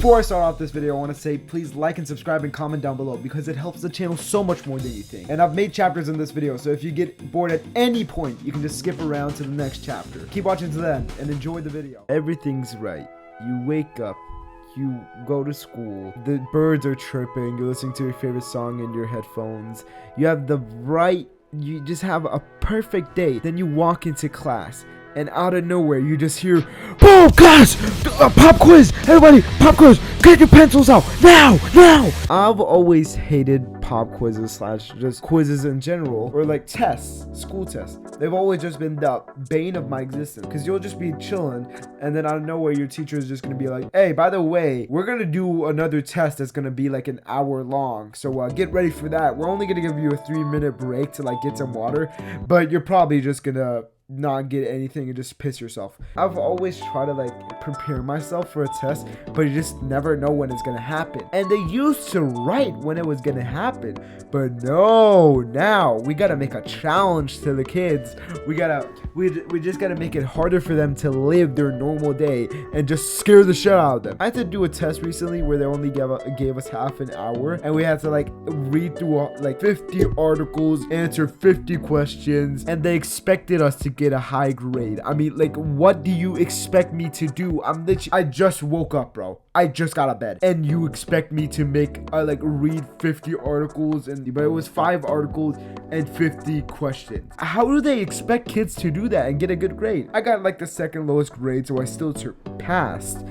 Before I start off this video, I want to say please like and subscribe and comment down below because it helps the channel so much more than you think. And I've made chapters in this video, so if you get bored at any point, you can just skip around to the next chapter. Keep watching to the end and enjoy the video. Everything's right. You wake up. You go to school, the birds are chirping, you're listening to your favorite song in your headphones, you just have a perfect day. Then you walk into class, and out of nowhere, you just hear, boom, class, pop quiz, everybody, pop quiz, get your pencils out, now. I've always hated pop quizzes / just quizzes in general, or like tests, school tests. They've always just been the bane of my existence, because you'll just be chilling, and then out of nowhere, your teacher is just going to be like, hey, by the way, we're going to do another test that's going to be like an hour long, so get ready for that. We're only going to give you a 3-minute break to like get some water, but you're probably just going to not get anything and just piss yourself. I've always tried to like prepare myself for a test, but you just never know when it's gonna happen. And they used to write when it was gonna happen, but no, now we gotta make a challenge to the kids. We just gotta make it harder for them to live their normal day and just scare the shit out of them. I had to do a test recently where they only gave us half an hour, and we had to like read through like 50 articles, answer 50 questions, and they expected us to get a high grade. I mean, like, what do you expect me to do? I just woke up, bro. I just got out of bed, and you expect me to read 50 articles, but it was 5 articles and 50 questions. How do they expect kids to do that and get a good grade? I got like the second lowest grade, so I still surpassed.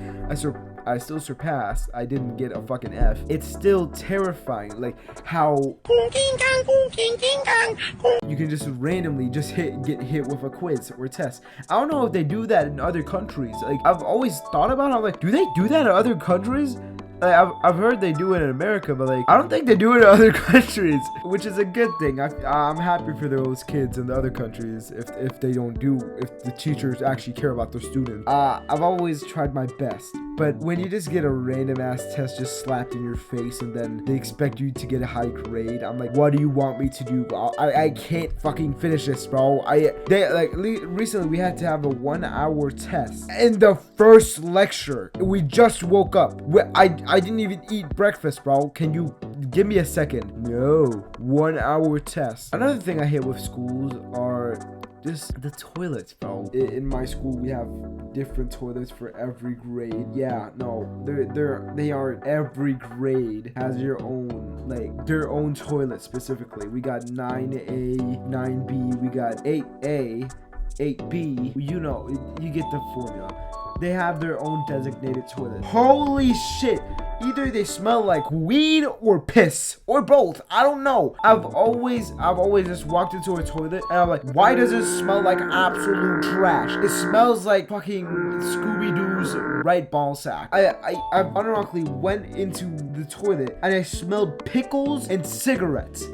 I didn't get a fucking F. It's still terrifying, like how you can just randomly get hit with a quiz or test. I don't know if they do that in other countries. Like, I've always thought about it. I'm like, do they do that in other countries? Like, I've heard they do it in America, but like I don't think they do it in other countries, which is a good thing. I'm happy for those kids in the other countries if the teachers actually care about their students. I've always tried my best, but when you just get a random ass test just slapped in your face and then they expect you to get a high grade, I'm like, what do you want me to do? I can't fucking finish this, bro. Recently we had to have a 1-hour test. In the first lecture, we just woke up. I didn't even eat breakfast, bro. Can you give me a second? No. 1-hour test. Another thing I hate with schools are just the toilets, bro. In my school, we have different toilets for every grade. Yeah, no, they are, every grade has their own toilet specifically. We got 9A, 9B, we got 8A, 8B. You get the formula. They have their own designated toilet. Holy shit. Either they smell like weed or piss or both. I don't know. I've always just walked into a toilet and I'm like, why does it smell like absolute trash? It smells like fucking Scooby-Doo's right ball sack. I unironically went into the toilet and I smelled pickles and cigarettes.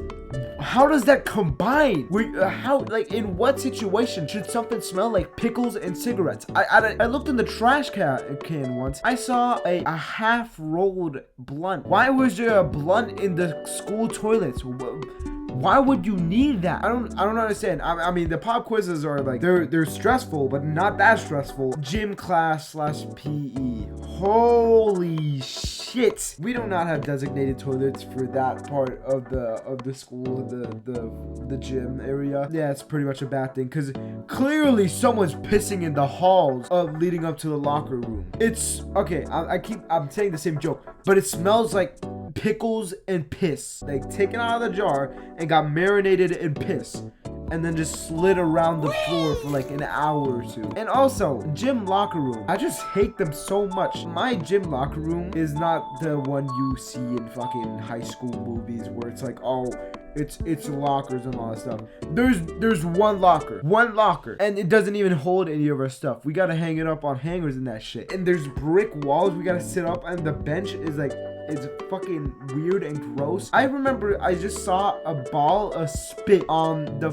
How does that combine? In what situation should something smell like pickles and cigarettes? I looked in the trash can once. I saw a half-rolled blunt. Why was there a blunt in the school toilets? Why would you need that? I don't understand. I mean, the pop quizzes are like, they're stressful, but not that stressful. Gym class / PE. Holy shit. We do not have designated toilets for that part of the school, the gym area. Yeah, it's pretty much a bad thing because clearly someone's pissing in the halls of leading up to the locker room. It's okay. I'm saying the same joke, but it smells like pickles and piss, like taken out of the jar and got marinated in piss and then just slid around the floor for like an hour or 2. And also, gym locker room, I just hate them so much. My gym locker room is not the one you see in fucking high school movies where it's like, oh, it's lockers and all that stuff. There's one locker, and it doesn't even hold any of our stuff. We gotta hang it up on hangers and that shit. And there's brick walls we gotta sit up, and the bench is like, it's fucking weird and gross. I remember I just saw a ball of spit on the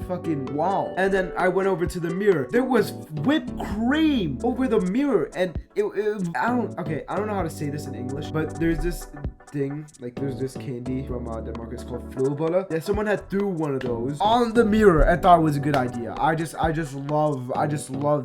fucking wall, and then I went over to the mirror. There was whipped cream over the mirror, and I don't know how to say this in English, but there's this thing. Like there's this candy from Denmark. It's called Flawed. Yeah, someone had threw one of those on the mirror and thought it was a good idea. I just love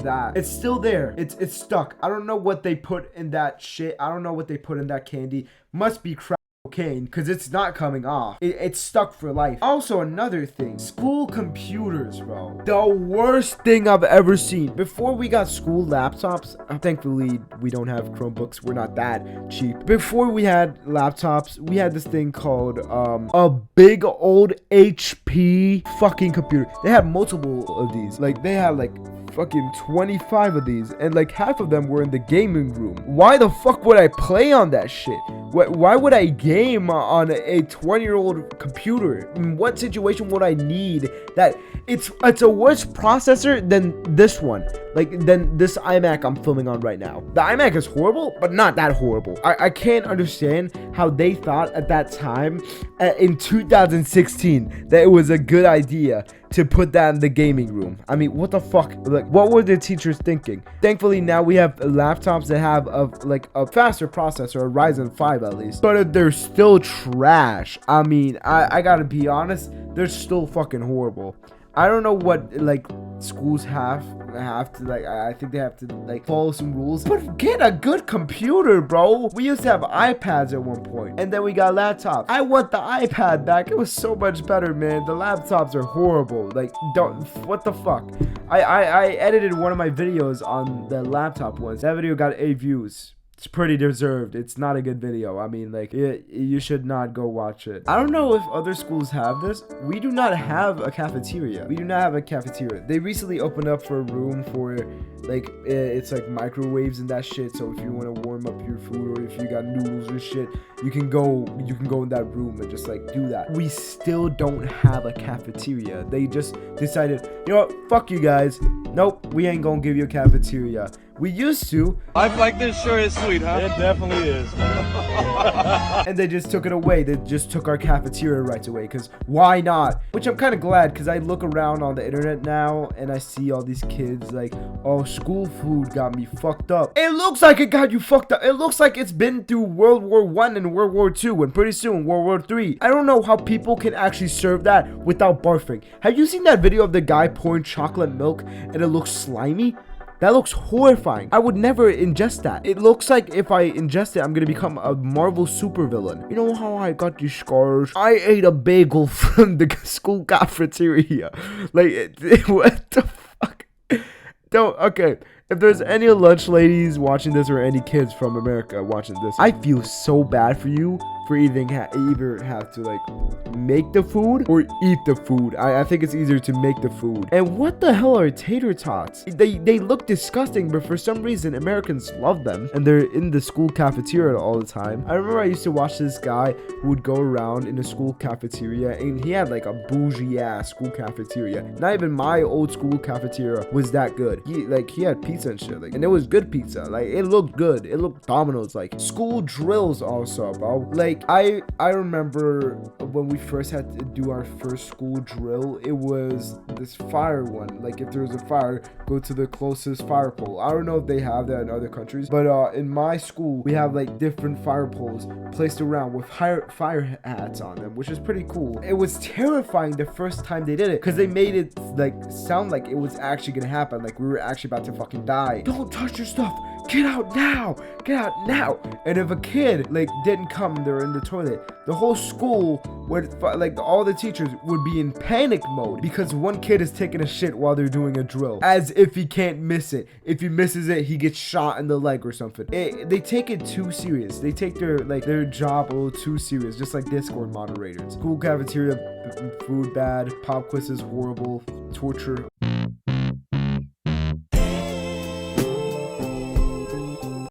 that. It's still there. It's stuck. I don't know what they put in that shit. I don't know what they put in that candy. Must be crap cocaine, because it's not coming off. It's stuck for life. Also, another thing, school computers, bro. The worst thing I've ever seen. Before we got school laptops, thankfully we don't have Chromebooks, we're not that cheap. Before we had laptops, we had this thing called a big old HP fucking computer. They had multiple of these. Like they had like fucking 25 of these, and like half of them were in the gaming room. Why the fuck would I play on that shit? Why would I game on a 20-year-old computer? In what situation would I need that? It's a worse processor than this one, like than this iMac I'm filming on right now. The iMac is horrible, but not that horrible. I can't understand how they thought at that time in 2016 that it was a good idea to put that in the gaming room. I mean, what the fuck? Like, what were the teachers thinking? Thankfully, now we have laptops that have a faster processor, a Ryzen 5 at least. But they're still trash. I mean, I gotta be honest, they're still fucking horrible. I don't know what like schools have to like. I think they have to like follow some rules, but get a good computer, bro. We used to have iPads at one point, and then we got laptops. I want the iPad back. It was so much better, man. The laptops are horrible. Like, what the fuck? I edited one of my videos on the laptop once. That video got 8 views. It's pretty deserved. It's not a good video. I mean, like, you should not go watch it. I don't know if other schools have this. We do not have a cafeteria. They recently opened up for a room for, like, it's like microwaves and that shit. So if you want to warm up your food, or if you got noodles or shit, you can go in that room and just like do that. We still don't have a cafeteria. They just decided, you know what, fuck you guys. Nope, we ain't gonna give you a cafeteria. We used to. Life like this sure is sweet, huh? It definitely is. And they just took it away. They just took our cafeteria rights away, because why not? Which I'm kind of glad, because I look around on the internet now and I see all these kids like, oh, school food got me fucked up. It looks like it got you fucked up. It looks like it's been through World War I and World War II, and pretty soon World War III. I don't know how people can actually serve that without barfing. Have you seen that video of the guy pouring chocolate milk and it looks slimy? That looks horrifying. I would never ingest that. It looks like if I ingest it, I'm gonna become a Marvel supervillain. You know how I got these scars? I ate a bagel from the school cafeteria. Like, what the fuck? Okay. If there's any lunch ladies watching this, or any kids from America watching this, I feel so bad for you for either have to like make the food or eat the food. I think it's easier to make the food. And what the hell are tater tots? They look disgusting, but for some reason Americans love them, and they're in the school cafeteria all the time. I remember I used to watch this guy who would go around in the school cafeteria, and he had like a bougie ass school cafeteria. Not even my old school cafeteria was that good. He had pizza and shit, like, and it was good pizza. Like, it looked good. It looked Domino's. Like, school drills also, bro. Like, I remember when we first had to do our first school drill, it was this fire one. Like, if there was a fire, go to the closest fire pole. I don't know if they have that in other countries, but in my school, we have like different fire poles placed around with fire hats on them, which is pretty cool. It was terrifying the first time they did it, because they made it like sound like it was actually gonna happen, like we were actually about to fucking die. Don't touch your stuff. Get out now. Get out now. And if a kid like didn't come, they were in the toilet, the whole school would, like, all the teachers would be in panic mode, because one kid is taking a shit while they're doing a drill, as if he can't miss it. If he misses it, he gets shot in the leg or something. They take it too serious. They take their job a little too serious, just like Discord moderators. School cafeteria food bad, pop quizzes horrible, torture